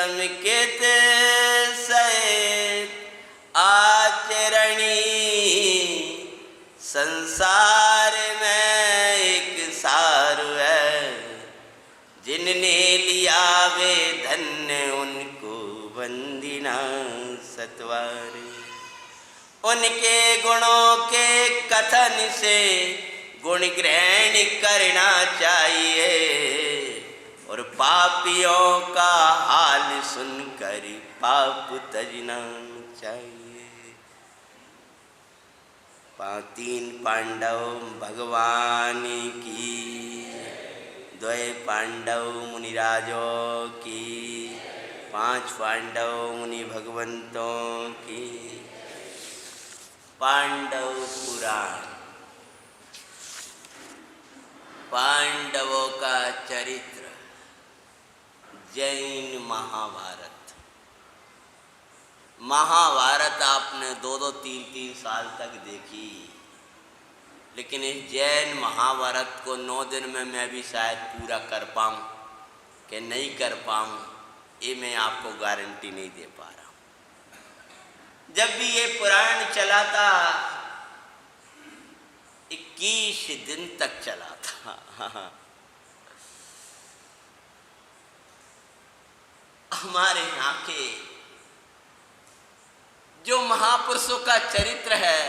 समकित सहित आचरणी, संसार में एक सार है, जिनने लिया वे धन्य उनको वंदिना सत्वार। उनके गुणों के कथन से गुण ग्रहण करना चाहिए, और पापियों का हाल सुनकर पाप तजना चाहिए। तीन पांडव भगवान की, द्वय पांडव मुनिराजों की, पांच पांडव मुनि भगवंतों की। पांडव पुराण, पांडवों का चरित्र, जैन महाभारत। महाभारत आपने 2-3 साल तक देखी, लेकिन इस जैन महाभारत को 9 दिन में मैं भी शायद पूरा कर पाऊँ कि नहीं कर पाऊँ, ये मैं आपको गारंटी नहीं दे पा रहा हूँ। जब भी ये पुराण चला था 21 दिन तक चला था। हमारे यहाँ के जो महापुरुषों का चरित्र है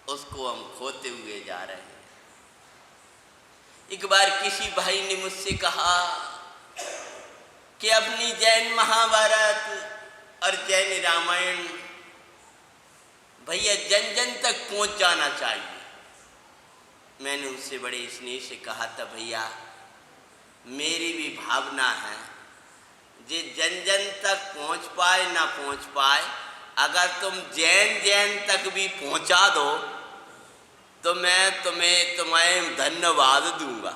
उसको हम खोते हुए जा रहे हैं। एक बार किसी भाई ने मुझसे कहा कि अपनी जैन महाभारत और जैन रामायण भैया जन जन तक पहुंच जाना चाहिए। मैंने उनसे बड़े स्नेह से कहा था, भैया मेरी भी भावना है, जे जन जन तक पहुंच पाए ना पहुंच पाए, अगर तुम जैन तक भी पहुंचा दो तो मैं तुम्हें धन्यवाद दूंगा।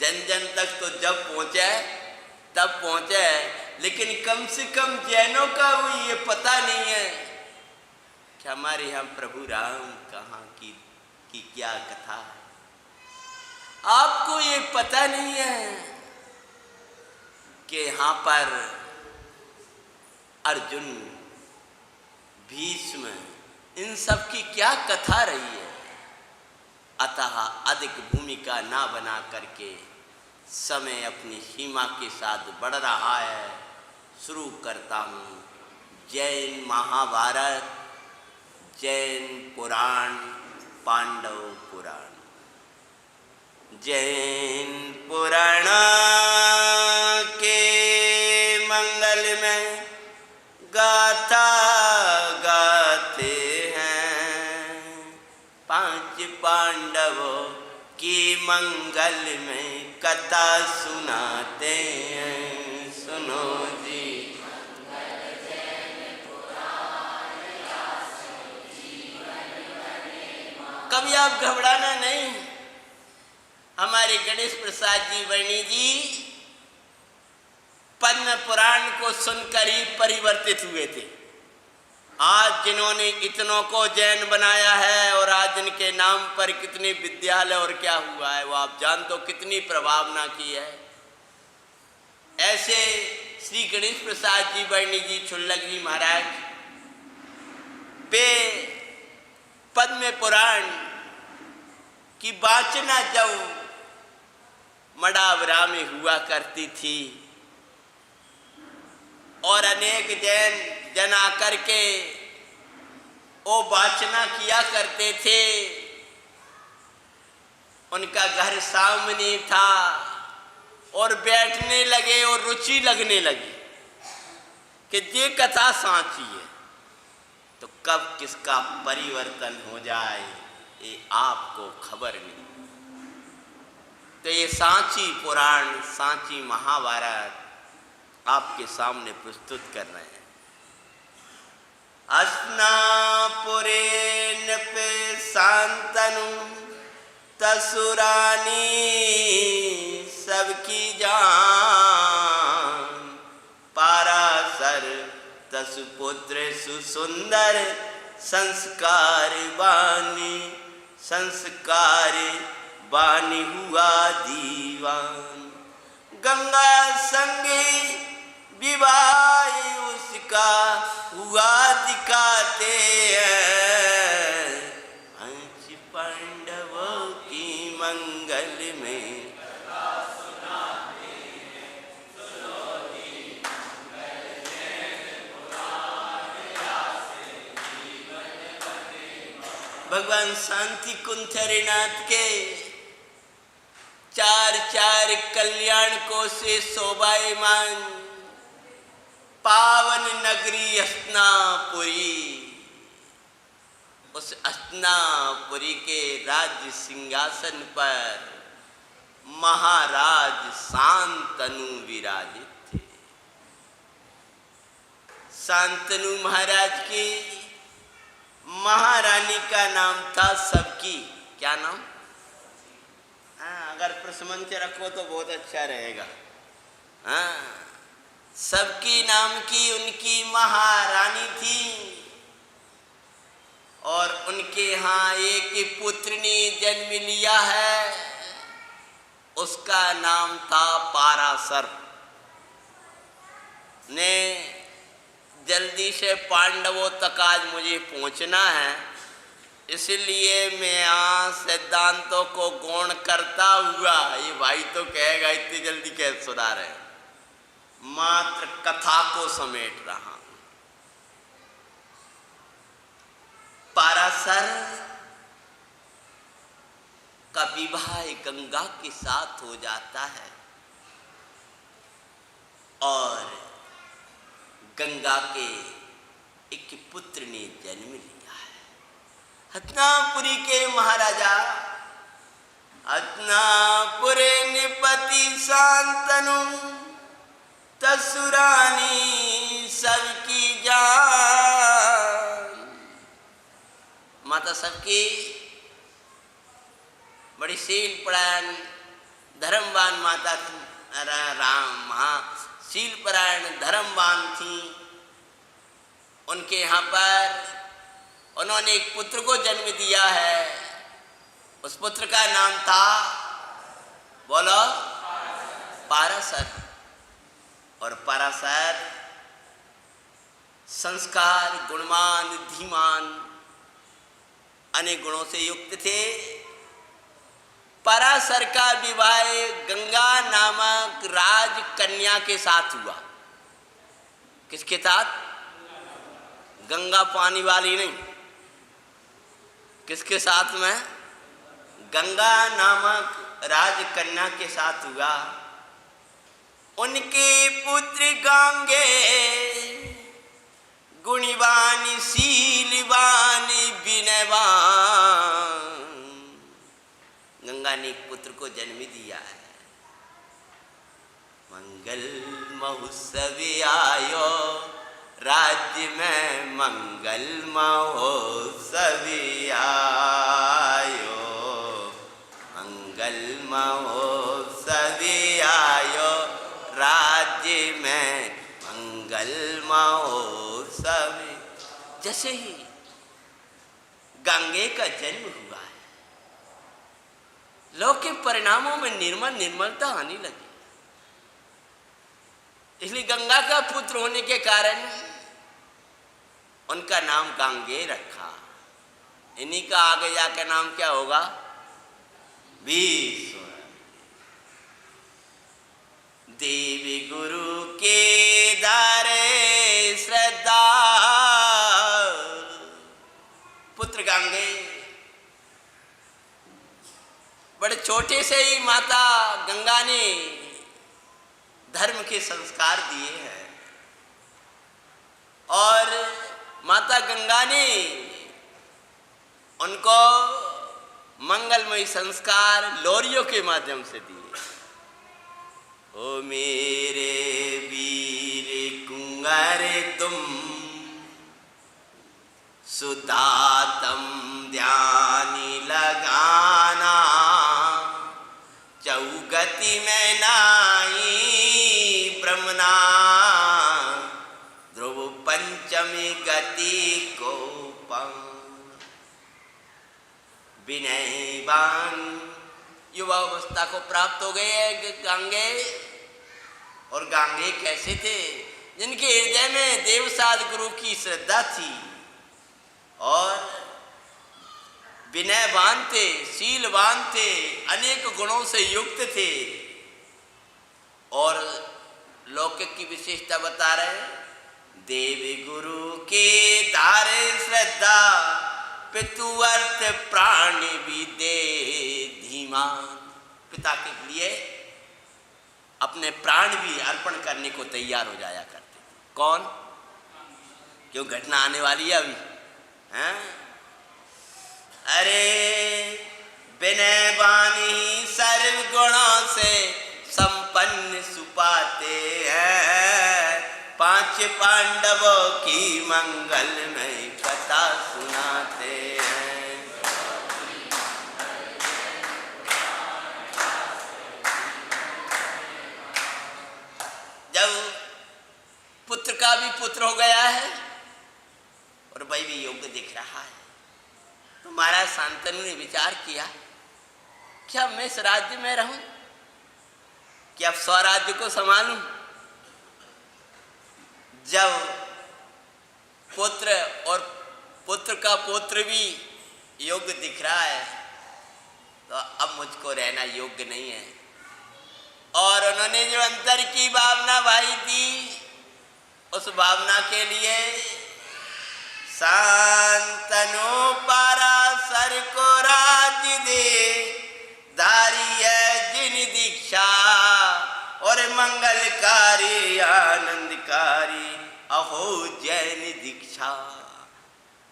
जन जन तक तो जब पहुंचे तब पहुंचे, लेकिन कम से कम जैनों का वो ये पता नहीं है कि हमारे यहाँ प्रभु राम कहाँ की क्या कथा है। आपको ये पता नहीं है कि यहाँ पर अर्जुन, भीष्म, इन सब की क्या कथा रही है। अतः अधिक भूमिका ना बना करके समय अपनी सीमा के साथ बढ़ रहा है। शुरू करता हूँ जैन महाभारत, जैन पुराण, पांडव पुराण। जैन पुराण के मंगल में गाथा गाते हैं, 5 पांडवों की मंगल में कथा सुनाते हैं। सुनो जी कभी आप घबराना नहीं। हमारे गणेश प्रसाद जी वर्णी जी पद्म पुराण को सुनकर ही परिवर्तित हुए थे। आज जिन्होंने इतनों को जैन बनाया है और आज इनके नाम पर कितने विद्यालय और क्या हुआ है वो आप जानते हो, कितनी प्रभावना की है। ऐसे श्री गणेश प्रसाद जी वर्णी जी छुल्लक जी महाराज पे पद्म पुराण की वाचना जब मडावरा में हुआ करती थी और अनेक जैन जन आकर के वो वाचना किया करते थे, उनका घर सामने था और बैठने लगे और रुचि लगने लगी कि ये कथा सांची है, तो कब किसका परिवर्तन हो जाए ये आपको खबर नहीं। तो ये सांची पुराण, सांची महाभारत आपके सामने प्रस्तुत कर रहे हैं। अस्नापुरेन पे शांतनु तसुरानी सबकी जान, पारासर तसुपुत्र सुसुंदर संस्कार बानी हुआ दीवान। गंगा संगे भगवान शांति कुंथरीनाथ के चार चार कल्याण को से शोभायमान पावन नगरी हस्तिनापुरी, उस हस्तिनापुरी के राज्य सिंहासन पर महाराज शांतनु विराजित थे। शांतनु महाराज की महारानी का नाम था सबकी। क्या नाम? अगर प्रसमन से रखो तो बहुत अच्छा रहेगा। सबकी नाम की उनकी महारानी थी और उनके यहाँ एक पुत्र ने जन्म लिया है, उसका नाम था पाराशर। ने जल्दी से पांडवों तक आज मुझे पहुंचना है, इसलिए मैं यहाँ सिद्धांतों को गौण करता हुआ, ये भाई तो कहेगा इतनी जल्दी कैसे सुना रहे, मात्र कथा को समेट रहा हूं। पाराशर का विवाह गंगा के साथ हो जाता है और गंगा के एक पुत्र ने जन्म लिया है। हस्तिनापुरी के महाराजा हस्तिनापुरे निपति शांतनु तसुरानी सबकी जान। माता सबकी बड़ी शील परायण धर्मवान माता शील परायण धर्मवान थी। उनके यहाँ पर उन्होंने एक पुत्र को जन्म दिया है। उस पुत्र का नाम था, बोलो, पाराशर। और पाराशर संस्कार, गुणवान, धीमान, अनेक गुणों से युक्त थे। पाराशर का विवाह गंगा नामक राजकन्या के साथ हुआ। किसके साथ? गंगा पानी वाली नहीं, किसके साथ में? गंगा नामक राजकन्या के साथ हुआ। उनके पुत्र गांगे गुणवान, शीलवान, विनयवान। गंगा ने एक पुत्र को जन्म दिया है। मंगल महोत्सव आयो राज्य में, मंगल महोत्सव आयो, मंगल महोत्सव आयो राज्य में, मंगल महोत्सव। जैसे ही गंगे का जन्म हुआ है, लौकिक परिणामों में निर्मलता आने लगी। इसलिए गंगा का पुत्र होने के कारण उनका नाम गांगे रखा। इन्हीं का आगे जाकर नाम क्या होगा? विश्व। देवी गुरु के दारे श्रद्धा, पुत्र गांगे। बड़े छोटे से ही माता गंगा ने धर्म के संस्कार दिए हैं और माता गंगा ने उनको मंगलमयी संस्कार लोरियों के माध्यम से दिए। ओ मेरे वीर कुंवर तुम, सुदातम ध्यान लगाना, चौगति में नाई ब्रह्मना, ध्रुव पंचमी गति को विनयवान युवावस्था को प्राप्त हो गए हैं गांगे। और गांगे कैसे थे? जिनके हृदय में देवसाद गुरु की श्रद्धा थी और विनयवान थे, शीलवान थे, अनेक गुणों से युक्त थे। और लौकिक की विशेषता बता रहे हैं, देव गुरु के धारे श्रद्धा, पितुअर्थ प्राण भी दे धीमान। पिता के लिए अपने प्राण भी अर्पण करने को तैयार हो जाया करते थे। कौन? क्यों घटना आने वाली है अभी, हैं? अरे विनय वाणी सर्व गुणों से संपन्न सुपाते हैं, पांच पांडवों की मंगलमय कथा सुनाते हैं। जब पुत्र का भी पुत्र हो गया है और भाई भी योग्य दिख रहा है, तो महाराज शांतनु ने विचार किया, क्या मैं इस राज्य में रहूं, क्या स्वराज्य को संभालूं? जब पुत्र और पुत्र का पुत्र भी योग्य दिख रहा है, तो अब मुझको रहना योग्य नहीं है। और उन्होंने जो अंतर की भावना भाई दी, उस भावना के लिए शांतनु पराशर को राज्य दे, धारी है जिन दीक्षा और मंगलकारी आनंदकारी अहो जैन दीक्षा।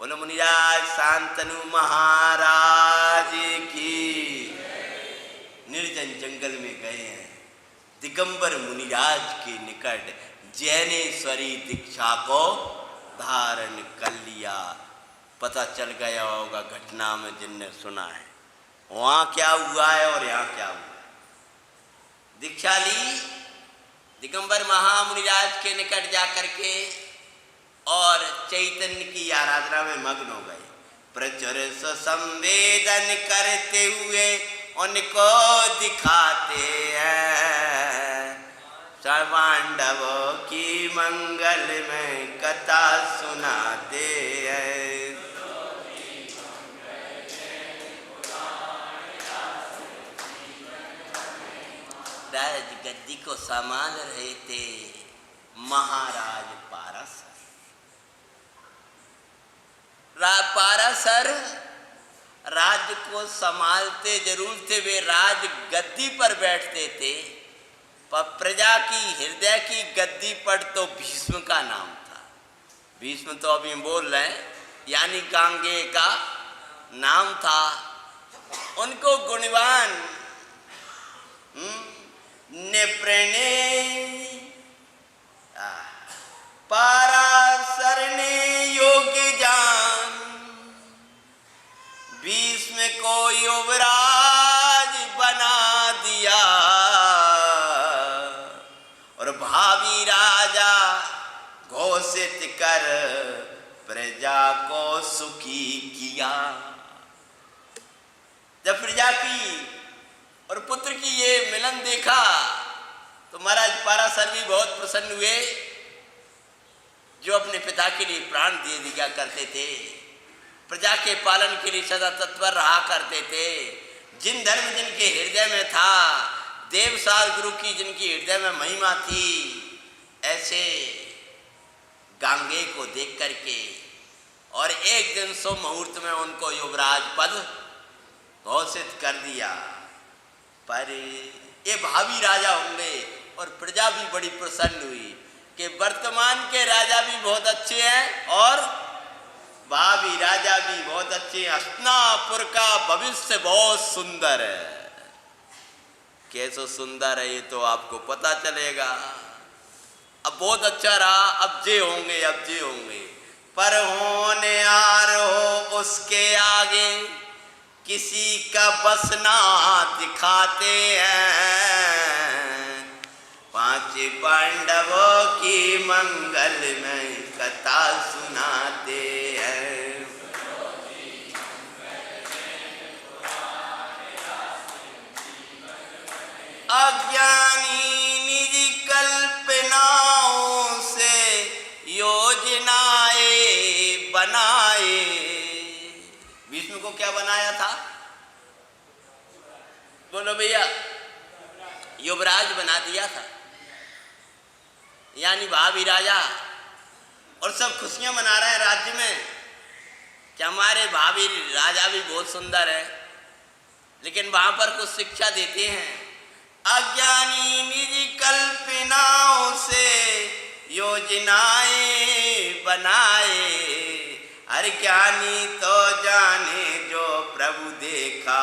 बोलो मुनिराज शांतनु महाराज की। निर्जन जंगल में गए हैं, दिगंबर मुनिराज के निकट जैनेश्वरी दीक्षा को धारण कर लिया। पता चल गया होगा घटना में जिनने सुना है, वहाँ क्या हुआ है और यहाँ क्या हुआ। दीक्षा ली दिगंबर महामुनिराज के निकट जाकर के और चैतन्य की आराधना में मग्न हो गए। प्रचुर संवेदन करते हुए उनको दिखाते हैं, पांडवों की मंगल में कथा सुनाते हैं। राज गद्दी को संभाल रहे थे महाराज पाराशर। पाराशर राज्य को संभालते जरूर थे, वे राज गद्दी पर बैठते थे, पर प्रजा की हृदय की गद्दी पर तो भीष्म का नाम था। भीष्म तो अभी बोल रहे हैं, यानी गांगे का नाम था। उनको गुणवान निप्रणय पाराशर ने योग्य जान, भीष्म को युवराज बना दिया और भावी राजा घोषित कर प्रजा को सुखी किया। जब प्रजा की और पुत्र की ये मिलन देखा तो महाराज पाराशर भी बहुत प्रसन्न हुए, जो अपने पिता के लिए प्राण दे दिया करते थे, प्रजा के पालन के लिए सदा तत्पर रहा करते थे। जिन धर्म जिनके हृदय में था, देवसार गुरु की जिनकी हृदय में महिमा थी, ऐसे गांगे को देख करके और एक दिन सो मुहूर्त में उनको युवराज पद घोषित कर दिया। पर ये भावी राजा होंगे और प्रजा भी बड़ी प्रसन्न हुई कि वर्तमान के राजा भी बहुत अच्छे हैं और भावी राजा भी बहुत अच्छे हैं। हस्तिनापुर का भविष्य बहुत सुंदर है। कैसे सुंदर है ये तो आपको पता चलेगा। अब बहुत अच्छा रहा, अब जे होंगे, अब जे होंगे, पर होने आ रहो उसके आगे किसी का बस ना दिखाते हैं। पांच पांडवों की मंगल में कथा सुनाते हैं। अज्ञानी निज कल्पनाओं से योजनाएं बनाए। विष्णु को क्या बनाया था? बोलो भैया, युवराज बना दिया था, यानी भावी राजा, और सब खुशियां मना रहे हैं राज्य में। कि हमारे भावी राजा भी बहुत सुंदर है, लेकिन वहां पर कुछ शिक्षा देते हैं। अज्ञानी निज कल्पनाओं से योजनाएं बनाए, हर ज्ञानी तो जाने जो प्रभु देखा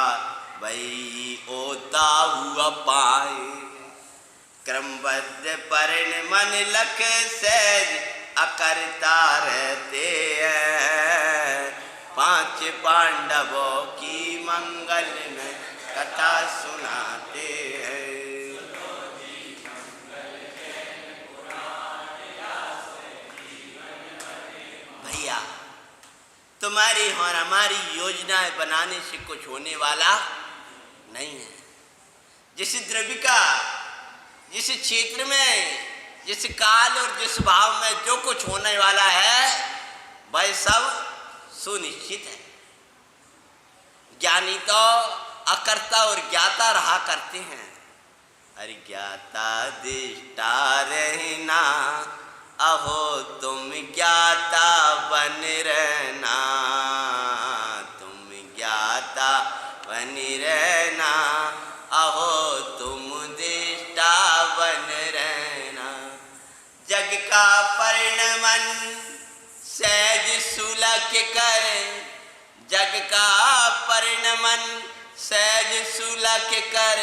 वही होता हुआ पाए। क्रमबद्ध पर्ण मन लख सहज अकरता रहते हैं, पांच पांडवों की मंगल में कथा सुनाते हैं। भैया तुम्हारी और हमारी योजनाएं बनाने से कुछ होने वाला नहीं है। जिस द्रव्य का, जिस क्षेत्र में, जिस काल और जिस भाव में जो कुछ होने वाला है वह सब सुनिश्चित है। ज्ञानी तो अकर्ता और ज्ञाता रहा करते हैं। अरे ज्ञाता दृष्टा रहना, अहो तुम ज्ञाता बन रहना, तुम ज्ञाता बन रहना, अहो तुम दृष्टा बन रहना। जग का परिणमन सहज सुलख कर, जग का परिणमन सहज सुलख कर,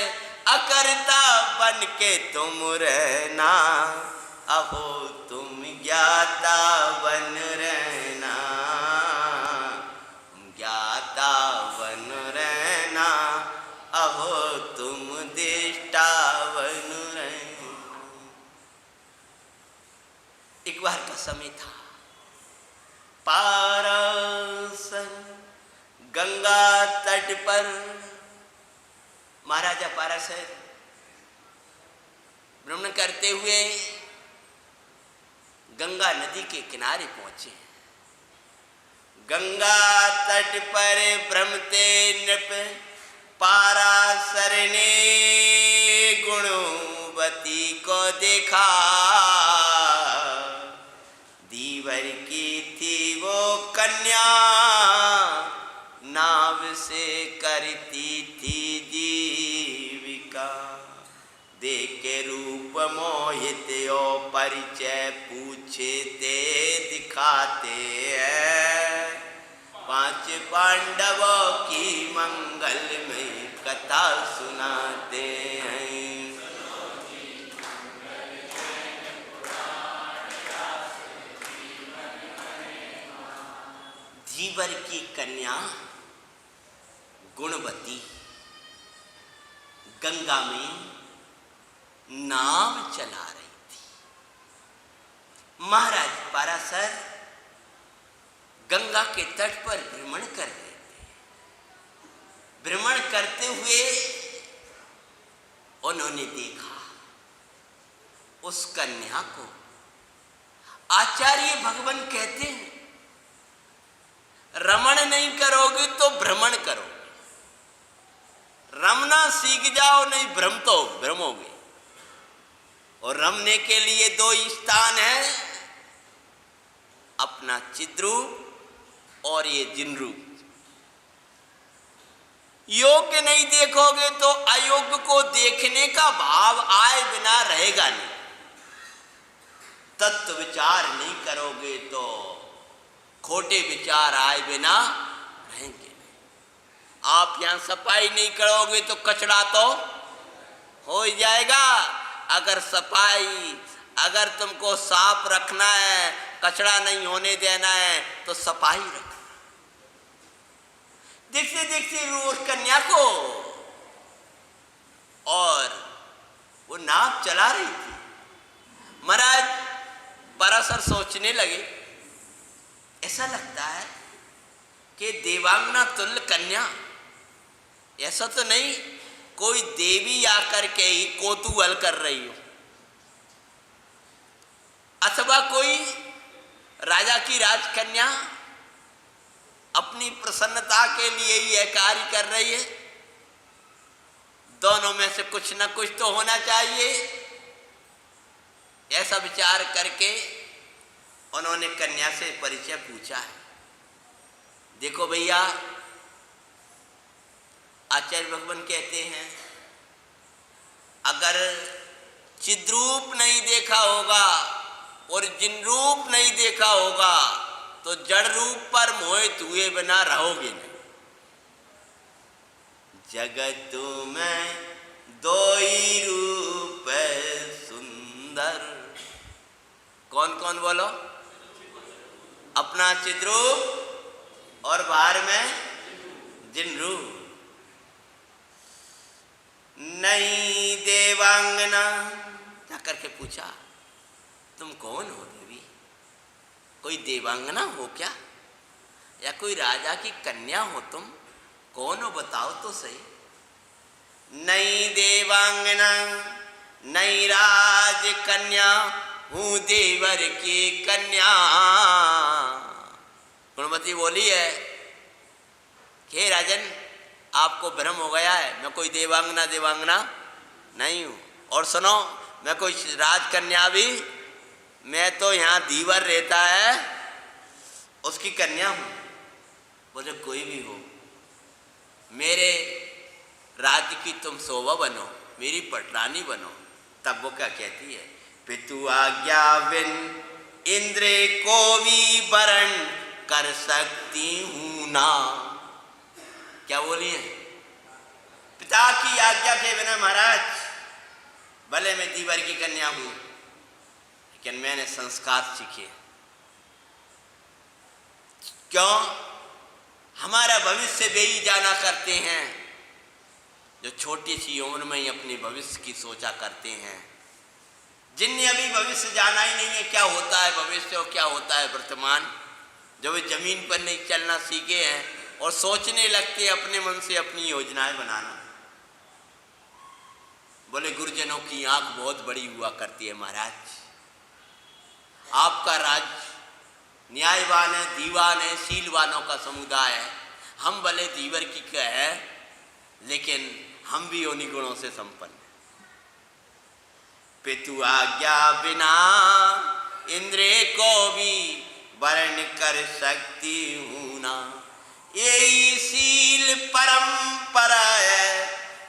अकर्ता बन के तुम रहना, अहो तुम ज्ञाता बन रहना, ज्ञाता बन रहना, अहो तुम दृष्टा बन रहना। एक बार का समय था, पारासर गंगा तट पर महाराजा पारासर भ्रमण करते हुए गंगा नदी के किनारे पहुंचे। गंगा तट पर भ्रमते नृप पारासर ने गुणवती को देखा, दीवर की थी वो कन्या, नाव से करती थी जीविका। देख के रूप मोहित ओ परिचय पूछते दिखाते हैं, पांच पांडवों की मंगल में कथा सुनाते हैं। जीवर की कन्या गुणवती गंगा में नाव चला रही थी। महाराज पारासर गंगा के तट पर भ्रमण कर रहे थे। भ्रमण करते हुए उन्होंने देखा उस कन्या को। आचार्य भगवान कहते हैं, रमण नहीं करोगे तो भ्रमण करो, रमना सीख जाओ नहीं भ्रम तो भ्रमोगे। और रमने के लिए दो ही स्थान है, अपना चिद्रूप और ये जिनरूप। योग्य नहीं देखोगे तो अयोग्य को देखने का भाव आए बिना रहेगा नहीं। तत्व विचार नहीं करोगे तो खोटे विचार आए बिना रहेंगे नहीं। आप यहां सफाई नहीं करोगे तो कचरा तो हो ही जाएगा। अगर सफाई, अगर तुमको साफ रखना है, कचरा नहीं होने देना है तो सफाई रखना। देखते देखते उस कन्या को, और वो नाव चला रही थी। महाराज पारासर सोचने लगे, ऐसा लगता है कि देवांगना तुल्य कन्या, ऐसा तो नहीं कोई देवी आकर के ही कौतूहल कर रही हो, अथवा कोई राजा की राजकन्या अपनी प्रसन्नता के लिए ही यह कार्य कर रही है। दोनों में से कुछ न कुछ तो होना चाहिए। ऐसा विचार करके उन्होंने कन्या से परिचय पूछा है। देखो भैया, आचार्य भगवान कहते हैं अगर चिद्रूप नहीं देखा होगा और जिन रूप नहीं देखा होगा तो जड़ रूप पर मोहित हुए बिना रहोगे नहीं। जगत में दो ही रूप सुंदर, कौन कौन बोलो? अपना चिद्रूप और बाहर में जिन रूप। नहीं देवांगना, जा करके पूछा तुम कौन हो देवी? कोई देवांगना हो क्या, या कोई राजा की कन्या हो तुम? कौन हो बताओ तो सही। नहीं देवांगना नहीं राज कन्या, हूँ देवर की कन्या। गुणवती बोली है हे राजन, आपको भ्रम हो गया है, मैं कोई देवांगना नहीं हूँ। और सुनो, मैं कोई राजकन्या भी, मैं तो यहाँ दीवर रहता है उसकी कन्या हूँ। बोले कोई भी हो, मेरे राज्य की तुम शोभा बनो, मेरी पटरानी बनो। तब वो क्या कहती है? पितु आज्ञा बिन इंद्र को भी वरण कर सकती हूँ ना। क्या बोली है? पिता की आज्ञा के बिना महाराज, भले मैं दीवर की कन्या हूं लेकिन मैंने संस्कार सीखे। क्यों? हमारा भविष्य वे ही जाना करते हैं जो छोटी सी उम्र में ही अपने भविष्य की सोचा करते हैं। जिनने अभी भविष्य जाना ही नहीं है, क्या होता है भविष्य और क्या होता है वर्तमान, जो वे जमीन पर नहीं चलना सीखे हैं और सोचने लगते हैं अपने मन से अपनी योजनाएं बनाना। बोले गुरुजनों की आंख बहुत बड़ी हुआ करती है महाराज। आपका राज्य न्यायवान है, दीवान है, शीलवानों का समुदाय है। हम भले दीवर की क्या है, लेकिन हम भी उन्हीं गुणों से संपन्न हैं। पितु आज्ञा बिना इंद्र को भी वरण कर सकती हूँ ना। यही शील परंपरा है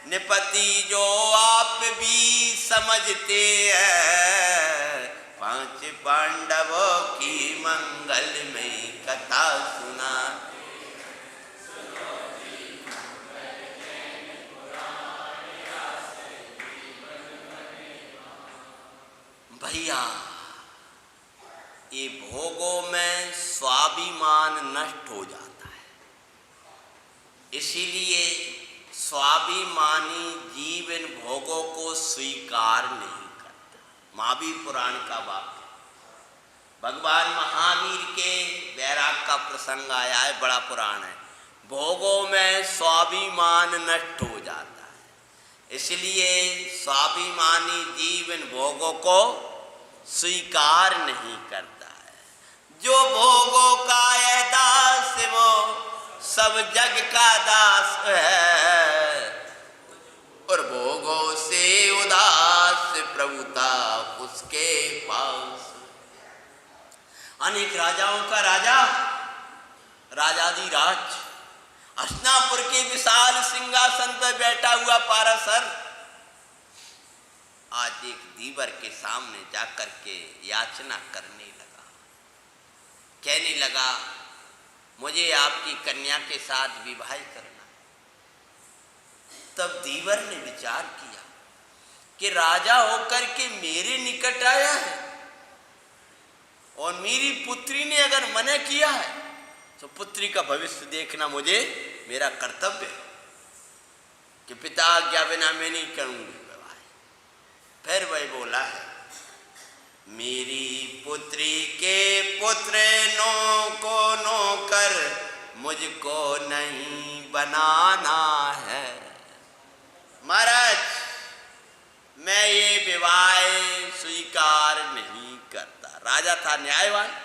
निपति जो आप भी समझते हैं। 5 पांडवों की मंगलमयी कथा सुना। भैया, ये भोगों में स्वाभिमान नष्ट हो जाता है, इसीलिए स्वाभिमानी जीव इन भोगों को स्वीकार नहीं करता। महावीर पुराण का वाक्य, भगवान महावीर के वैराग का प्रसंग आया है, बड़ा पुराण है। भोगों में स्वाभिमान नष्ट हो जाता है, इसलिए स्वाभिमानी जीव इन भोगों को स्वीकार नहीं करता है। जो भोगों का है दास, वो सब जग का दास है, और भोगों से उदास प्रभुता उसके पास। अनेक राजाओं का राजा, राजाधिराज, हस्तिनापुर के विशाल सिंहासन पर बैठा हुआ पाराशर आज एक दीवर के सामने जाकर के याचना करने लगा, कहने लगा मुझे आपकी कन्या के साथ विवाह करना। तब दीवर ने विचार किया कि राजा होकर के मेरे निकट आया है और मेरी पुत्री ने अगर मना किया है तो पुत्री का भविष्य देखना मुझे मेरा कर्तव्य है कि पिता आज्ञा बिना मैं नहीं करूंगी विवाह। फिर वह बोला है, मेरी पुत्री के पुत्र को नौकर मुझको नहीं बनाना है। महाराज, मैं ये विवाह स्वीकार नहीं करता। राजा था न्यायवान,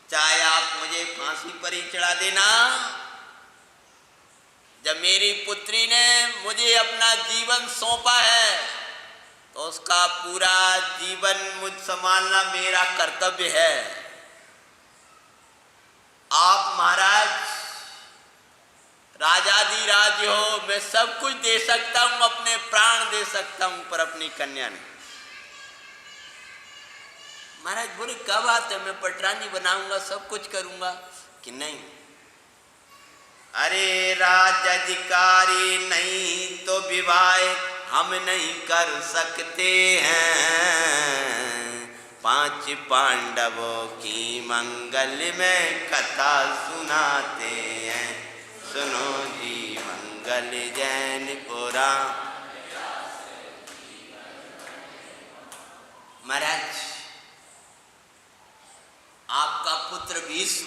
चाहे आप मुझे फांसी पर ही चढ़ा देना, जब मेरी पुत्री ने मुझे अपना जीवन सौंपा है तो उसका पूरा जीवन मुझ संभालना मेरा कर्तव्य है। आप महाराज राजाधिराज हो, मैं सब कुछ दे सकता हूं, अपने प्राण दे सकता हूं, पर अपनी कन्या नहीं। महाराज बोले क्या बात है, मैं पटरानी बनाऊंगा, सब कुछ करूंगा। कि नहीं, अरे राजाधिकारी नहीं तो विवाह हम नहीं कर सकते हैं। 5 पांडवों की मंगल में कथा सुनाते हैं, सुनो जी मंगल जैन पुराण। महाराज आपका पुत्र भीष्म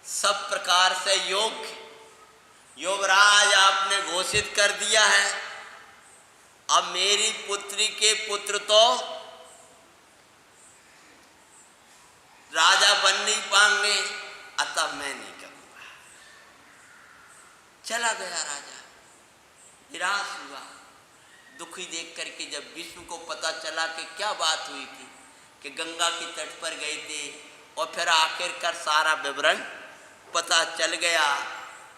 सब प्रकार से योग्य, युवराज आपने घोषित कर दिया है। अब मेरी पुत्री के पुत्र तो राजा बन नहीं पाएंगे, अतः मैं नहीं करूंगा। चला गया राजा, निराश हुआ, दुखी देख करके। जब विष्णु को पता चला कि क्या बात हुई थी, कि गंगा के तट पर गए थे, और फिर आखिरकार सारा विवरण पता चल गया।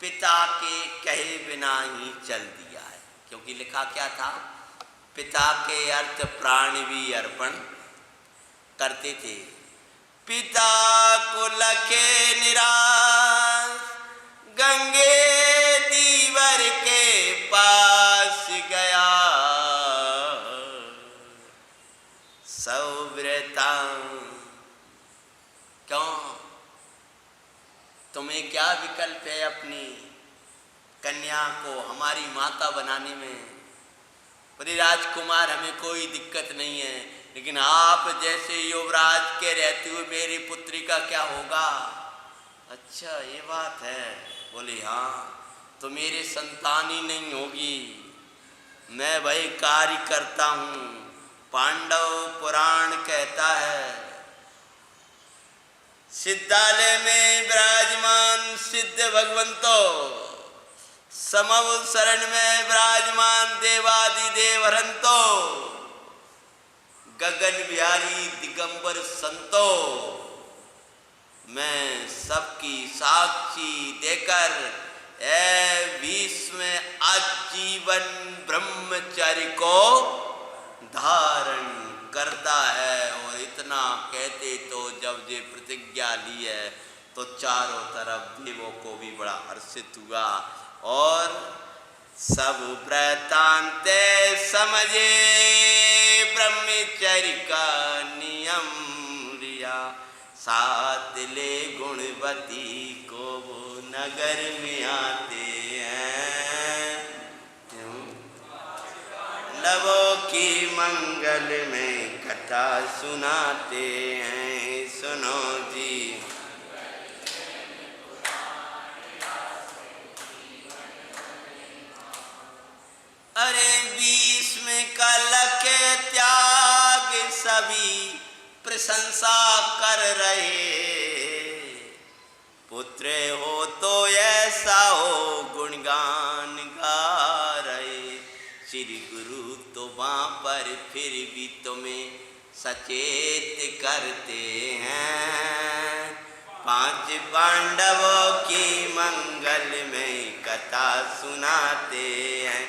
पिता के कहे बिना ही चल दिया है, क्योंकि लिखा क्या था, पिता के अर्थ प्राण भी अर्पण करते थे। पिता को लखे निराश, गंगे दीवर के पास गया। सौव्रता क्यों, तुम्हें क्या विकल्प है अपनी कन्या को हमारी माता बनाने में? बोले राजकुमार हमें कोई दिक्कत नहीं है, लेकिन आप जैसे युवराज के रहते हुए मेरी पुत्री का क्या होगा? अच्छा ये बात है। बोले हाँ, तो मेरे संतान ही नहीं होगी, मैं वही कार्य करता हूँ। पांडव पुराण कहता है, सिद्धालय में विराजमान सिद्ध भगवंतो, समव शरण में विराजमान देवादिदेव हरंतो, गगन बिहारी दिगंबर संतो, मैं सबकी साक्षी देकर भीष्म आजीवन ब्रह्मचर्य को धारण करता है। और इतना कहते तो जब ये प्रतिज्ञा ली है तो चारों तरफ देवों को भी बड़ा हर्षित हुआ, और सब वृतांत समझे ब्रह्मचर्य का नियम लिया। 7 ले गुणवती को वो नगर में आते हैं, लवों की मंगल में कथा सुनाते हैं, सुनो जी। अरे भीष्म का लखे त्याग सभी प्रशंसा कर रहे, पुत्र हो तो ऐसा हो गुणगान गा रहे। श्री गुरु तो वहाँ पर फिर भी तुम्हें सचेत करते हैं। 5 पांडवों की मंगल में कथा सुनाते हैं,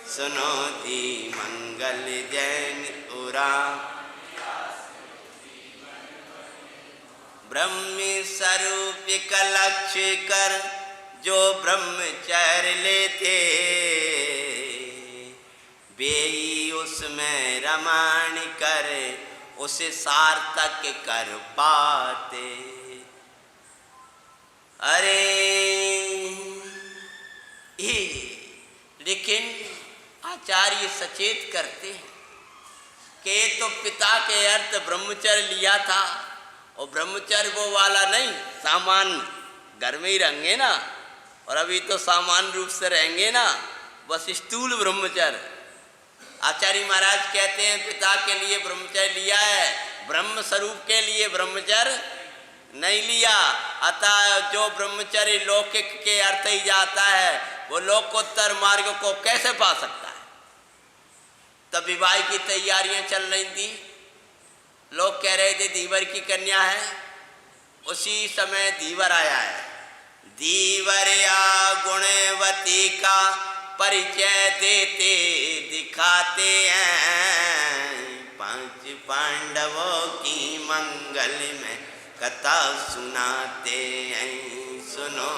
सुनो दी मंगल जैन उरा। ब्रह्म स्वरूप का लक्ष्य कर जो ब्रह्मचर्य लेते, वे उसमें रमण कर उसे सार्थक कर पाते। अरे लेकिन आचार्य सचेत करते हैं कि तो पिता के अर्थ ब्रह्मचर्य लिया था, और ब्रह्मचर्य वो वाला नहीं सामान्य घर में ही रहेंगे ना, और अभी तो सामान्य रूप से रहेंगे ना, बस स्थूल ब्रह्मचर्य। आचार्य महाराज कहते हैं पिता के लिए ब्रह्मचर्य लिया है, ब्रह्म स्वरूप के लिए ब्रह्मचर्य नहीं लिया। अतः जो ब्रह्मचर्य लौकिक के अर्थ ही जाता है, वो लोकोत्तर मार्ग को कैसे पा सकता है? तब विवाह की तैयारियां चल रही थी, लोग कह रहे थे धीवर की कन्या है, उसी समय धीवर आया है। धीवरया गुणवती का परिचय देते दिखाते हैं, 5 पांडवों की मंगल में कथा सुनाते हैं। सुनो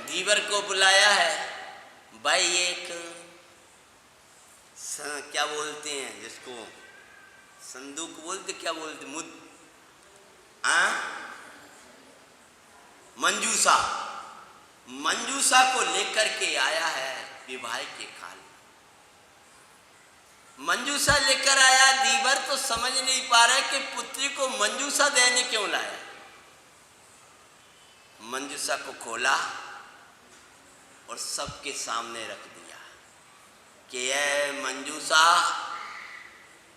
धीवर को बुलाया है भाई। एक क्या बोलते हैं जिसको, संदूक बोलते, क्या बोलते, मंजूसा। मंजूसा को लेकर के आया है विवाह के काल। मंजूसा लेकर आया। धीवर तो समझ नहीं पा रहा कि पुत्री को मंजूसा देने क्यों लाया। मंजूसा को खोला और सबके सामने रख दिया कि ये मंजूसा,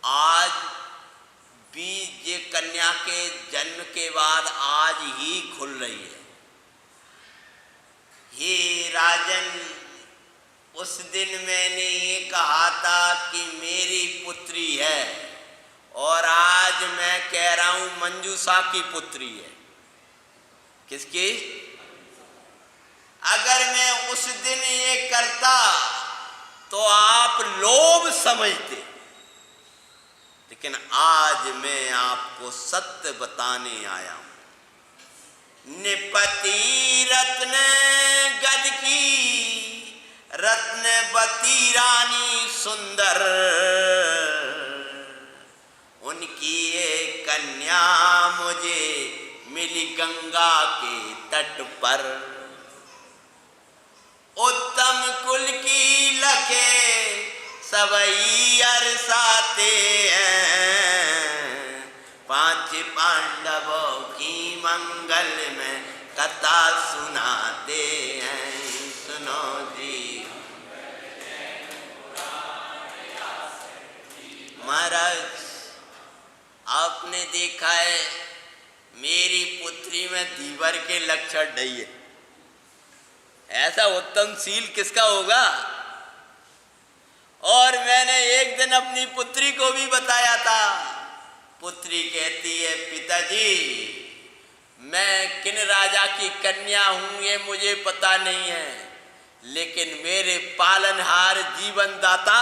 आज बीज ये कन्या के जन्म के बाद आज ही खुल रही है। हे राजन, उस दिन मैंने ये कहा था कि मेरी पुत्री है, और आज मैं कह रहा हूं मंजूसा की पुत्री है। किसकी? अगर मैं उस दिन ये करता तो आप लोभ समझते, लेकिन आज मैं आपको सत्य बताने आया हूं। निपति रत्न गद की, रत्नवती रानी सुंदर, उनकी एक कन्या मुझे मिली गंगा के तट पर। उत्तम कुल की लखे सबई अरसाते हैं, 5 पांडवों की मंगल में कथा सुनाते हैं। सुनो जी महाराज, आपने देखा है मेरी पुत्री में धीवर के लक्षण नहीं है। ऐसा उत्तमशील किसका होगा? और मैंने एक दिन अपनी पुत्री को भी बताया था। पुत्री कहती है, पिताजी मैं किन राजा की कन्या हूं ये मुझे पता नहीं है, लेकिन मेरे पालनहार जीवन दाता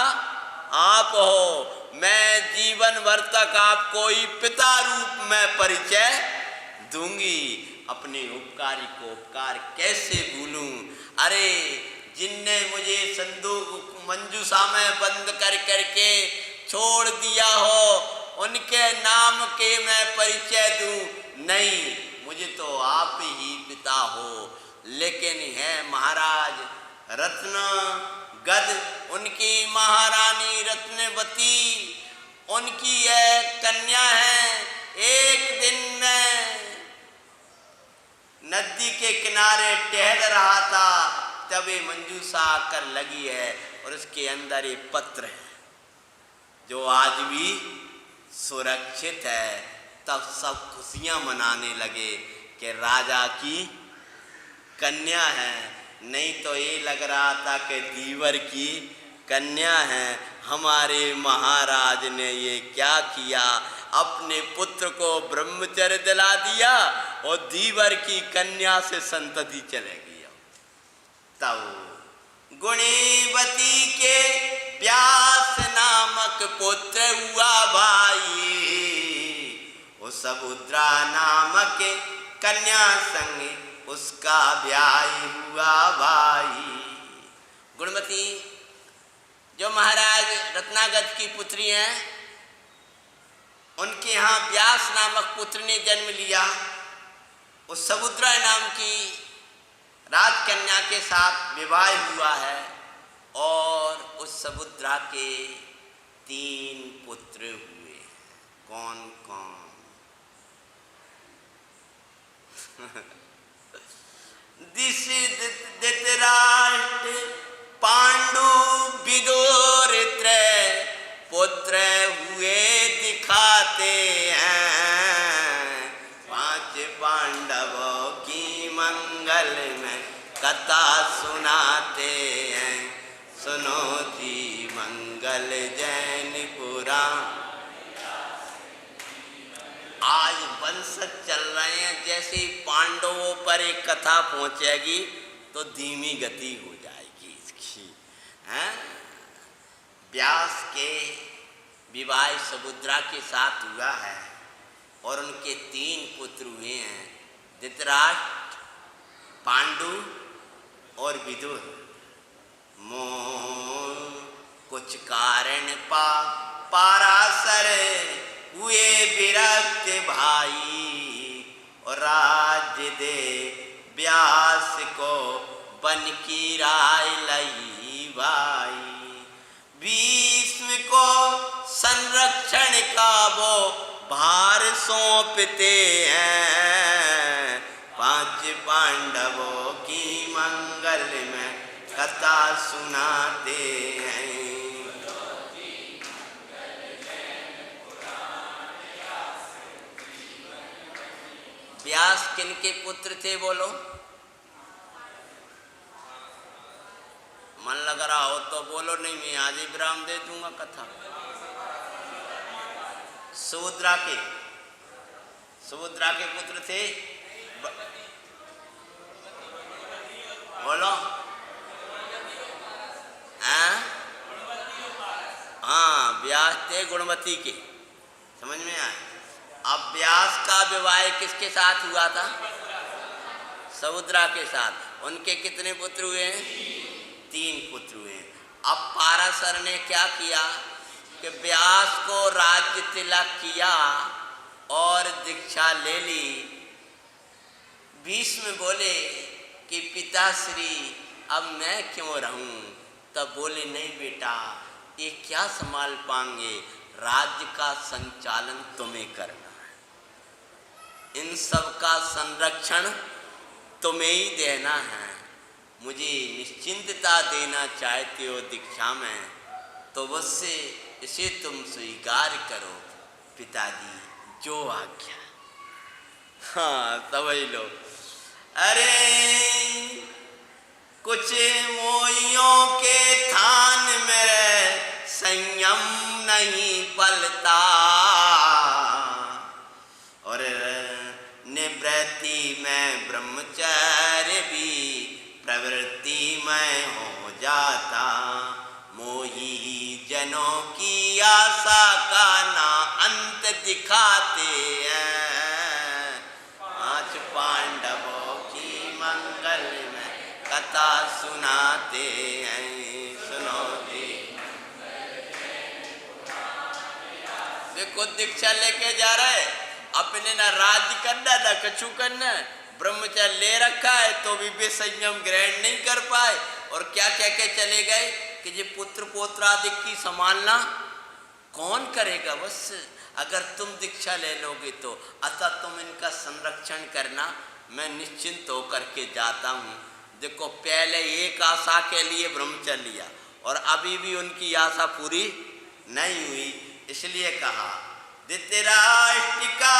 आप हो। मैं जीवन भर तक आपको ही पिता रूप में परिचय दूंगी। अपने उपकारी को उपकार कैसे भूलूं? अरे जिनने मुझे संदूक मंजूसा में बंद कर करके छोड़ दिया हो, उनके नाम के मैं परिचय दूं? नहीं, मुझे तो आप ही पिता हो। लेकिन है महाराज रत्न गद, उनकी महारानी रत्नवती, उनकी एक कन्या है। एक दिन मैं नदी के किनारे टहल रहा था, तभी मंजूसा आकर लगी है, और उसके अंदर ये पत्र है जो आज भी सुरक्षित है। तब सब खुशियां मनाने लगे कि राजा की कन्या है, नहीं तो ये लग रहा था कि धीवर की कन्या है। हमारे महाराज ने ये क्या किया, अपने पुत्र को ब्रह्मचर्य दिला दिया और धीवर की कन्या से संतति चले गया। तब गुणवती के व्यास नामक पुत्र हुआ भाई, वो समुद्रा नामक कन्या संग उसका ब्याह हुआ भाई। गुणवती जो महाराज रत्नागत की पुत्री हैं, उनके यहाँ व्यास नामक पुत्र ने जन्म लिया। उस समुद्रा नाम की राजकन्या के साथ विवाह हुआ है, और उस समुद्रा के 3 पुत्र हुए। कौन कौन? धृतराष्ट्र, पांडु, विदुर पुत्र हुए दिखाते हैं। 5 पांडवों की मंगल में कथा सुनाते हैं। सुनो जी मंगल जैन पुराण प्रतिशत चल रहे हैं। जैसे ही पांडवों पर एक कथा पहुंचेगी तो धीमी गति हो जाएगी इसकी। हैं? व्यास के विवाह सुभद्रा के साथ हुआ है और उनके 3 पुत्र हुए हैं, धृतराष्ट्र, पांडु और विदुर। मोह कुछ कारण पारासर हुए विरक्त भाई, और राज्य दे व्यास को बन की राय लई भाई। भीष्म को संरक्षण का वो भार सौंपते हैं, 5 पांडवों की मंगल में कथा सुनाते हैं। व्यास किनके पुत्र थे बोलो? मन लग रहा हो तो बोलो, नहीं मैं आज ही विराम दे दूंगा कथा। सुभद्रा के पुत्र थे, बोलो। हाँ, व्यास थे गुणवती के, समझ में आए। अब व्यास का विवाह किसके साथ हुआ था? सुभद्रा के साथ। उनके कितने पुत्र हुए हैं? 3 पुत्र हुए हैं। अब पाराशर ने क्या किया कि व्यास को राज्य तिलक किया और दीक्षा ले ली। भीष्म बोले कि पिताश्री अब मैं क्यों रहूं? तब बोले नहीं बेटा, ये क्या संभाल पाएंगे, राज्य का संचालन तुम्हें करना है, इन सब का संरक्षण तुम्हें ही देना है। मुझे निश्चिंतता देना चाहते हो दीक्षा में, तो उससे इसे तुम स्वीकार करो पिताजी, जो आज्ञा। हाँ, समझ लो। अरे कुछ मोहियों के थान में संयम नहीं पलता, और निवृत्ति में ब्रह्मचर्य भी प्रवृत्ति में हो जाता। मोही जनों की आशा का ना अंत दिखाते हैं, 5 पांडवों की मंगल में कथा सुनाते हैं। सुनो जी, देखो दीक्षा लेके जा रहे, अपने ना राज्य करना ना कछु करना, ब्रह्मचर्य ले रखा है तो भी बेसंयम ग्रहण नहीं कर पाए। और क्या कह के चले गए कि ये पुत्र पोत्रादि की संभालना कौन करेगा? बस अगर तुम दीक्षा ले लोगे तो, अतः तुम इनका संरक्षण करना, मैं निश्चिंत होकर के जाता हूँ। देखो पहले एक आशा के लिए ब्रह्मचर्य लिया और अभी भी उनकी आशा पूरी नहीं हुई, इसलिए कहा धृतराष्ट्र का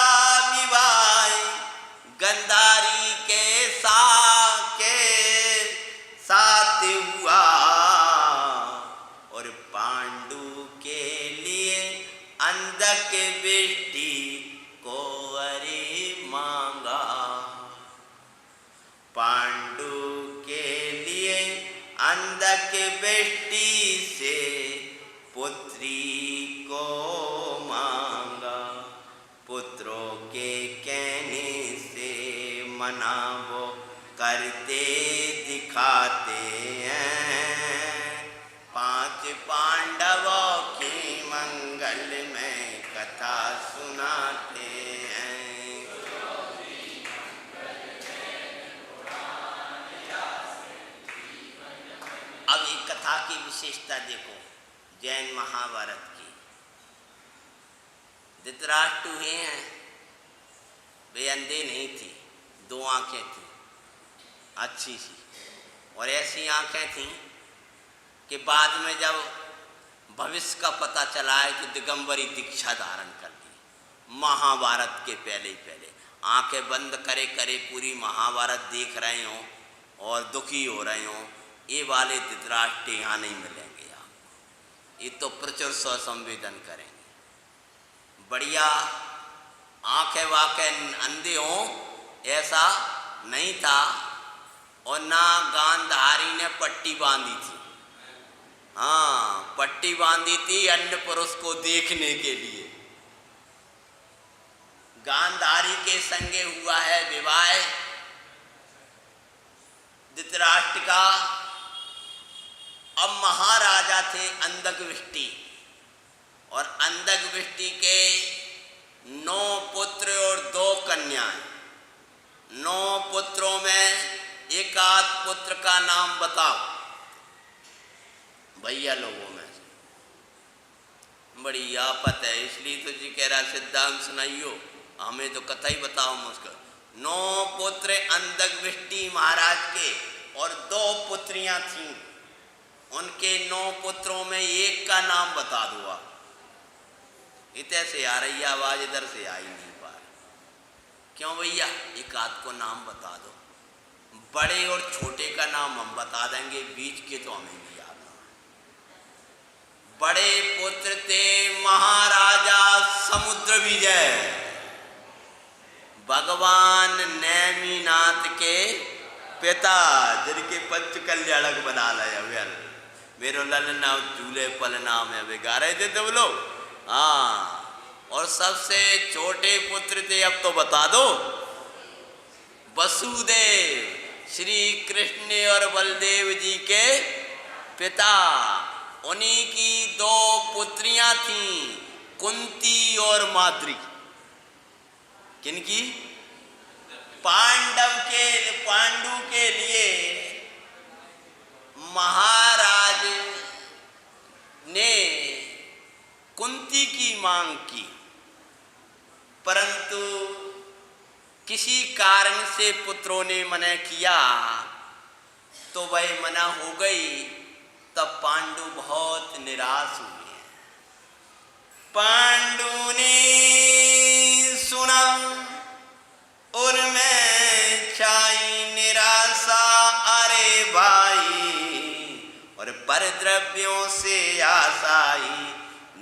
विवाह गंधारी के साथ हुआ, और पांडु के लिए अंधक बेटी को अरे मांगा। पांडु के लिए अंधक बेटी से पुत्री को मांगा। पुत्रों के कहने से मना वो करते दिखाते हैं, 5 पांडवों की मंगल में कथा सुनाते हैं। अब एक कथा की विशेषता देखो जैन महाभारत की। धृतराष्ट्र हुए हैं, वे अंधे नहीं थी, 2 आंखें थी अच्छी सी, और ऐसी आंखें थीं कि बाद में जब भविष्य का पता चला है कि दिगंबरी दीक्षा धारण कर ली। महाभारत के पहले ही पहले आंखें बंद करे करे पूरी महाभारत देख रहे हों और दुखी हो रहे हों, ये वाले धृतराष्ट्र यहाँ नहीं मिलेंगे आपको। ये तो प्रचुर स्वसंवेदन करेंगे, बढ़िया आंखें वाखें अंधे हों ऐसा नहीं था। और ना गांधारी ने पट्टी बांधी थी। हाँ, पट्टी बांधी थी अन्य पुरुष को देखने के लिए। गांधारी के संगे हुआ है विवाह धृतराष्ट्र का। अब महाराजा थे अंधकवृष्टि, और अंधकवृष्टि के 9 पुत्र और 2 कन्याएं। 9 पुत्रों में एक आध पुत्र का नाम बताओ भैया लोगों में से। बड़ी आफत है, इसलिए तो जी कह रहा सिद्धांत सुनाइयो, हमें तो कथा ही बताओ मुझको। 9 पुत्र अंधकवृष्टि महाराज के और 2 पुत्रियां थीं। उनके 9 पुत्रों में एक का नाम बता दो आप। इधर से आ रही आवाज, इधर से आ ही नहीं पा रही। क्यों भैया? एक आध को नाम बता दो। बड़े और छोटे का नाम हम बता देंगे, बीच के तो हमें नहीं याद। बड़े पुत्र थे महाराजा समुद्र विजय, भगवान नेमिनाथ के पिता, जिनके पंच कल्याणक बना लिया। मेरो ललना झूले पल नाम है, वे गा रहे थे तुम लोग। हाँ, और सबसे छोटे पुत्र थे, अब तो बता दो, वसुदेव, श्री कृष्ण और बलदेव जी के पिता। उन्हीं की 2 पुत्रियां थीं, कुंती और माद्री। किनकी? पांडु के लिए महाराज ने कुंती की मांग की, परंतु किसी कारण से पुत्रों ने मना किया, तो वह मना हो गई। तब पांडु बहुत निराश हुए। पांडु ने सुना उनमें छाई निराशा, अरे भाई, और पर द्रव्यों से आशाई,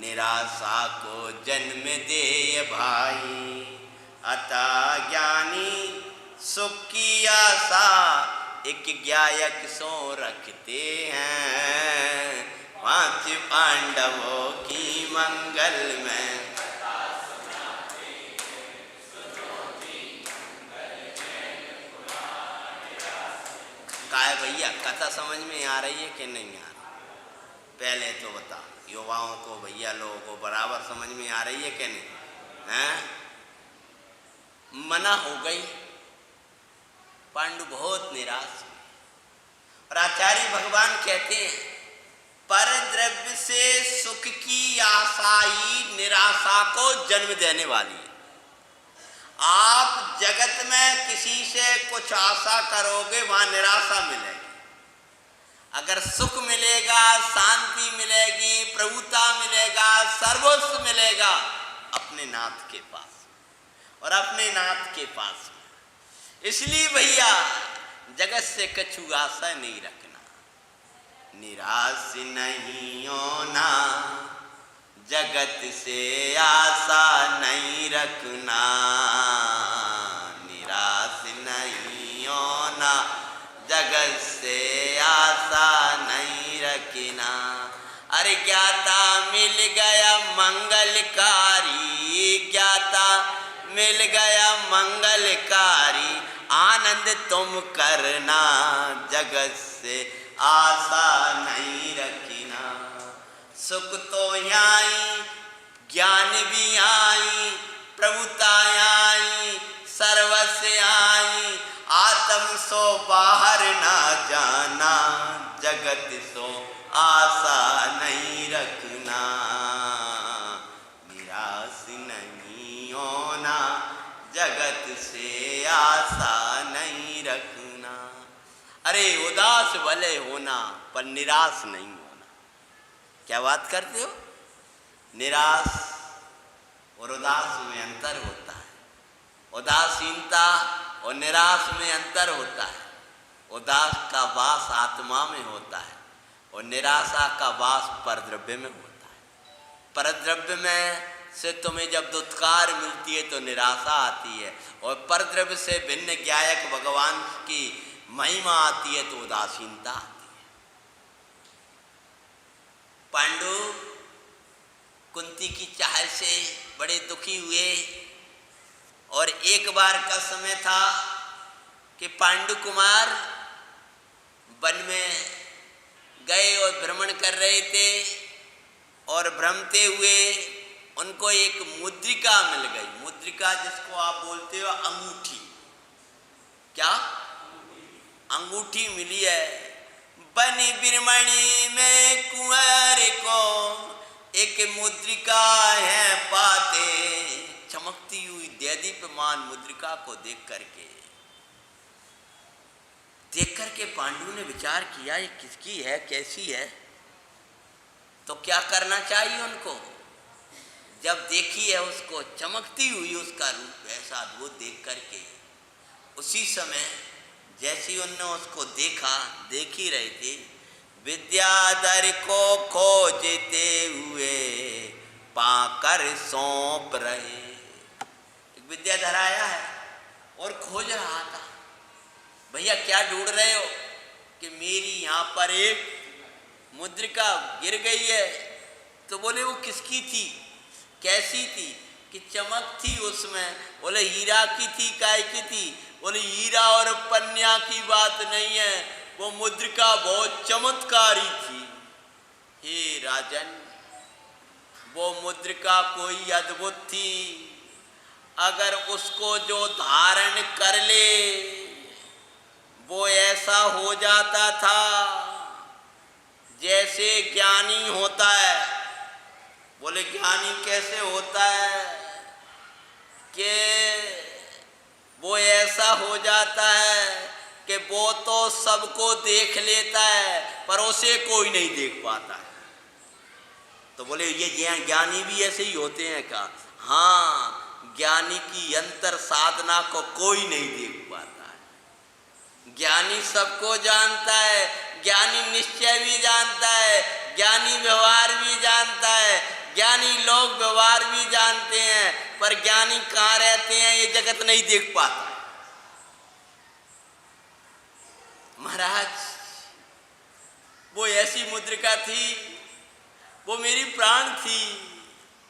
निराशा को जन्म दे भाई। अतः ज्ञानी सुख की आशा, एक ज्ञायक सो रखते हैं। 5 पांडवों की मंगल में काय भैया, कथा समझ में आ रही है कि नहीं आ रही? पहले तो बता, युवाओं को, भैया लोगों को बराबर समझ में आ रही है कि नहीं? हैं? मना हो गई। पांडु बहुत निराश हुए। और आचार्य भगवान कहते हैं, पर द्रव्य से सुख की आशा ही निराशा को जन्म देने वाली है। आप जगत में किसी से कुछ आशा करोगे, वहां निराशा मिलेगी। अगर सुख मिलेगा, शांति मिलेगी, प्रभुता मिलेगा, सर्वस्व मिलेगा अपने नाथ के पास और अपने नाथ के पास में। इसलिए भैया जगत से कछु आशा नहीं रखना, निराश नहीं होना, जगत से आशा नहीं रखना, निराश नहीं होना, जगत से आशा नहीं रखना। अरे ज्ञाता मिल गया मंगलकारी, ज्ञाता मिल गया मंगलकारी, आनंद तुम करना, जगत से आशा नहीं रखना। सुख तो आई, ज्ञान भी आई, प्रभुता आई, सर्वस्व आई, आत्म सो बाहर ना जाना, जगत सो आशा नहीं रखना, निराश नहीं होना, जगत से आशा नहीं रखना। अरे उदास भले होना पर निराश नहीं होना। क्या बात करते हो? निराश और उदास में अंतर होता है। उदासीनता और निराश में अंतर होता है। उदास का वास आत्मा में होता है और निराशा का वास परद्रव्य में होता है। परद्रव्य में से तुम्हें जब दुत्कार मिलती है तो निराशा आती है, और परद्रव्य से भिन्न ज्ञायक भगवान की महिमा आती है तो उदासीनता आती है। पांडु कुंती की चाह से बड़े दुखी हुए, और एक बार का समय था कि पांडु कुमार वन में गए और भ्रमण कर रहे थे, और भ्रमते हुए उनको एक मुद्रिका मिल गई। मुद्रिका जिसको आप बोलते हो अंगूठी, क्या अंगूठी मिली है। बनी बिरमणी में कुंवर को एक मुद्रिका है पाते, चमकती हुई दैदीप्यमान मुद्रिका को देख करके पांडु ने विचार किया ये किसकी है, कैसी है। तो क्या करना चाहिए उनको, जब देखी है उसको चमकती हुई उसका रूप ऐसा अद्भुत देख करके, उसी समय जैसी उन्होंने उसको देखा, देख ही रहे थे, विद्याधर को खोजते हुए पाकर सौंप रहे। एक विद्याधर आया है और खोज रहा था, भैया क्या ढूंढ रहे हो, कि मेरी यहाँ पर एक मुद्रिका गिर गई है। तो बोले वो किसकी थी, कैसी थी, कि चमक थी उसमें। बोले हीरा की थी, काय की थी। बोले हीरा और पन्या की बात नहीं है, वो मुद्रिका बहुत चमत्कारी थी। हे राजन, वो मुद्रिका कोई अद्भुत थी, अगर उसको जो धारण कर ले वो ऐसा हो जाता था जैसे ज्ञानी होता है। बोले ज्ञानी कैसे होता है, कि वो ऐसा हो जाता है कि वो तो सबको देख लेता है पर उसे कोई नहीं देख पाता है। तो बोले ये ज्ञानी भी ऐसे ही होते हैं क्या? हाँ, ज्ञानी की अंतर साधना को कोई नहीं देख पाता है। ज्ञानी सबको जानता है, ज्ञानी निश्चय भी जानता है, ज्ञानी व्यवहार भी जानता है, ज्ञानी लोग व्यवहार भी जानते हैं, पर ज्ञानी कहाँ रहते हैं ये जगत नहीं देख पाता। महाराज, वो ऐसी मुद्रिका थी, वो मेरी प्राण थी,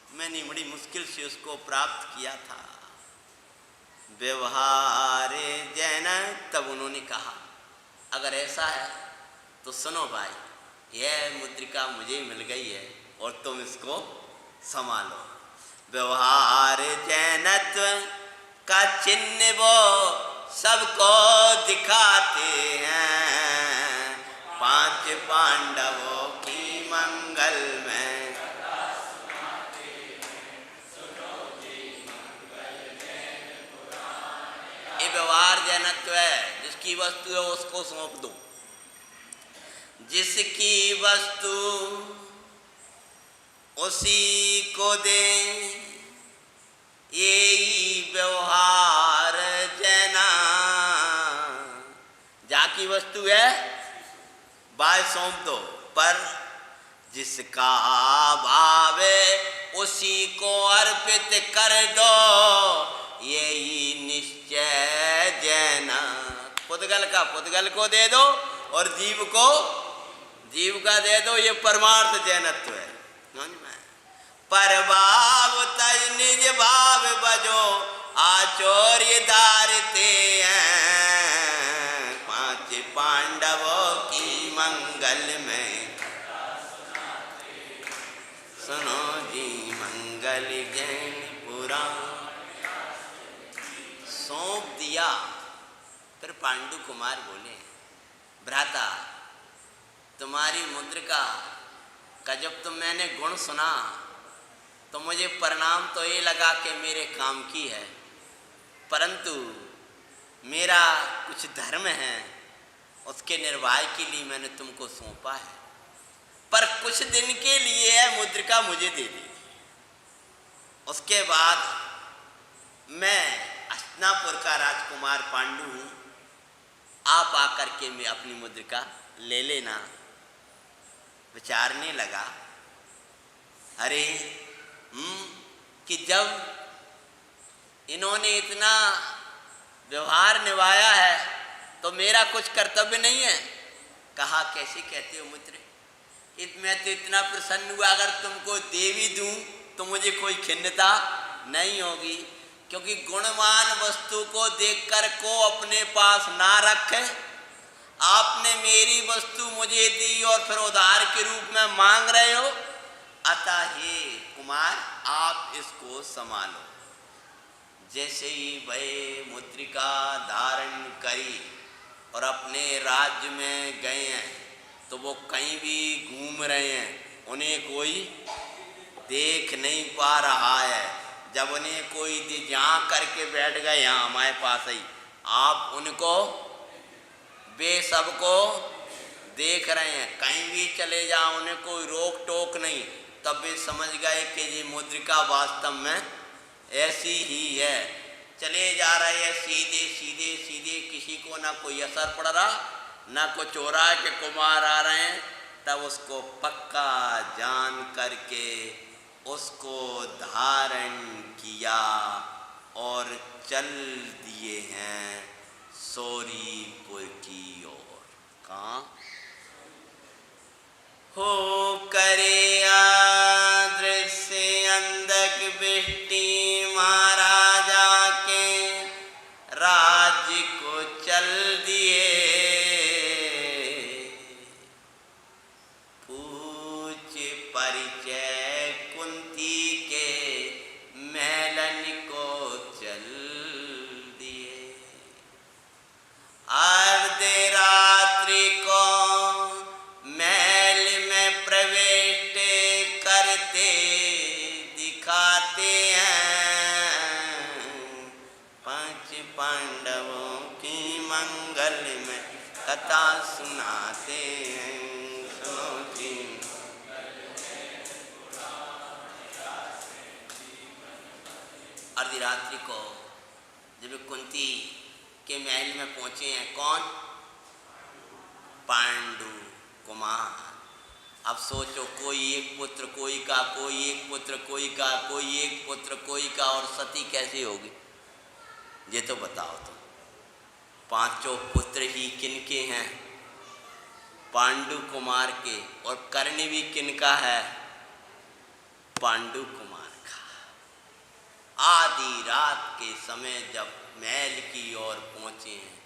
मैंने बड़ी मुश्किल से उसको प्राप्त किया था। व्यवहार जैन, तब उन्होंने कहा अगर ऐसा है तो सुनो भाई, यह मुद्रिका मुझे मिल गई है और तुम इसको संभालो। व्यवहार जैनत्व का चिन्ह वो सबको दिखाते हैं, 5 पांडवों की मंगल में। ये व्यवहार जैनत्व है, जिसकी वस्तु है उसको सौंप दो, जिसकी वस्तु उसी को दे, यही व्यवहार जैना। जाकी वस्तु है बाय सौंप दो, पर जिसका भाव उसी को अर्पित कर दो, यही निश्चय जैना। पुद्गल का पुद्गल को दे दो और जीव को जीव का दे दो, ये परमार्थ जैनत्व है। पर भाव तज निज भाव बजो, आचौर्य धारते हैं, 5 पांडवों की मंगल में। सुनो जी मंगल जैन पुराण। सौंप दिया। फिर पांडु कुमार बोले, भ्राता, तुम्हारी मुद्रिका का जब तुम मैंने गुण सुना तो मुझे परिणाम तो ये लगा कि मेरे काम की है, परंतु मेरा कुछ धर्म है, उसके निर्वाह के लिए मैंने तुमको सौंपा है, पर कुछ दिन के लिए है मुद्रिका मुझे दे दी। उसके बाद मैं हस्तिनापुर का राजकुमार पांडु हूँ, आप आकर के मैं अपनी मुद्रिका ले लेना। विचारने लगा, अरे कि जब इन्होंने इतना व्यवहार निभाया है तो मेरा कुछ कर्तव्य नहीं है। कहा कैसे कहते हो मित्र, मैं तो इतना प्रसन्न हुआ, अगर तुमको दे भी दूं तो मुझे कोई खिन्नता नहीं होगी, क्योंकि गुणवान वस्तु को देखकर को अपने पास ना रखे। आपने मेरी वस्तु मुझे दी और फिर उधार के रूप में मांग रहे हो, अतः हे कुमार आप इसको संभालो। जैसे ही वह मुद्रिका धारण करी और अपने राज्य में गए हैं, तो वो कहीं भी घूम रहे हैं, उन्हें कोई देख नहीं पा रहा है। जब उन्हें कोई जहाँ करके बैठ गए यहाँ हमारे पास ही, आप उनको वे सबको देख रहे हैं, कहीं भी चले जाओ उन्हें कोई रोक टोक नहीं। तब वे समझ गए कि ये मुद्रिका वास्तव में ऐसी ही है। चले जा रहे हैं सीधे सीधे सीधे, किसी को ना कोई असर पड़ रहा, ना कुछ हो रहा है कि कुमार आ रहे हैं। तब उसको पक्का जान करके उसको धारण किया और चल दिए हैं सौरीपुर की ओर। कहाँ हो करे दृश्य अंधक बिष्टि, महाराजा के राज्य को चल दिए। पूछ परिचय कुंती के महलन को चल दिए। अर्धे रात्रि को महल में प्रवेश करते दिखाते हैं। पांच पांडवों की मंगल में कथा सुनाते हैं। अर्धी रात्रि को जब कुंती के महल में पहुंचे हैं, कौन? पांडु कुमार। अब सोचो, कोई एक पुत्र कोई का, कोई एक पुत्र कोई का, कोई एक पुत्र कोई का, और सती कैसे होगी ये तो बताओ। तो पांचों पुत्र ही किनके हैं? पांडु कुमार के। और कर्ण भी किनका है? पांडु कुमार का। आधी रात के समय जब महल की ओर पहुंचे हैं,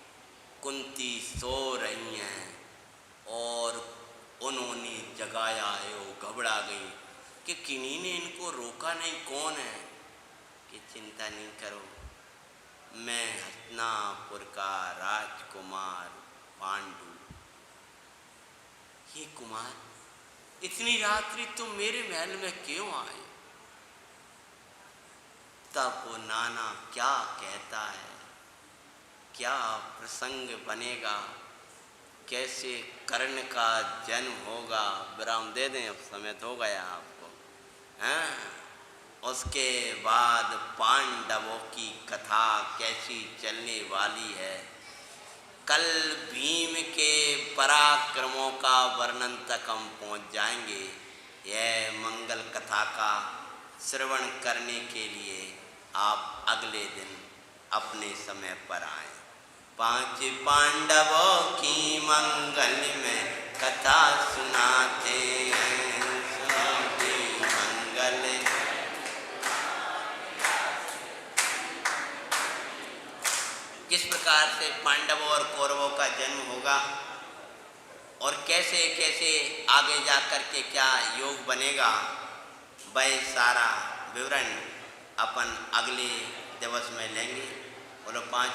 कुंती सो रही हैं और उन्होंने जगाया है। वो घबरा गई कि किन्हीं ने इनको रोका नहीं, कौन है? कि चिंता नहीं करो, मैं हस्तिनापुर का राजकुमार पांडु। हे कुमार, इतनी रात्रि तुम मेरे महल में क्यों आए? तब वो नाना क्या कहता है, क्या प्रसंग बनेगा, कैसे कर्ण का जन्म होगा। विराम दे दें, अब समय तो हो गया आपको, हैं? उसके बाद पांडवों की कथा कैसी चलने वाली है। कल भीम के पराक्रमों का वर्णन तक हम पहुंच जाएंगे। यह मंगल कथा का श्रवण करने के लिए आप अगले दिन अपने समय पर आएं। पांच पांडवों की मंगल में कथा सुनाते हैं, सुनाते मंगल। किस प्रकार से पांडवों और कौरवों का जन्म होगा और कैसे कैसे आगे जाकर के क्या योग बनेगा, वह सारा विवरण अपन अगले दिवस में लेंगे। बोलो पांच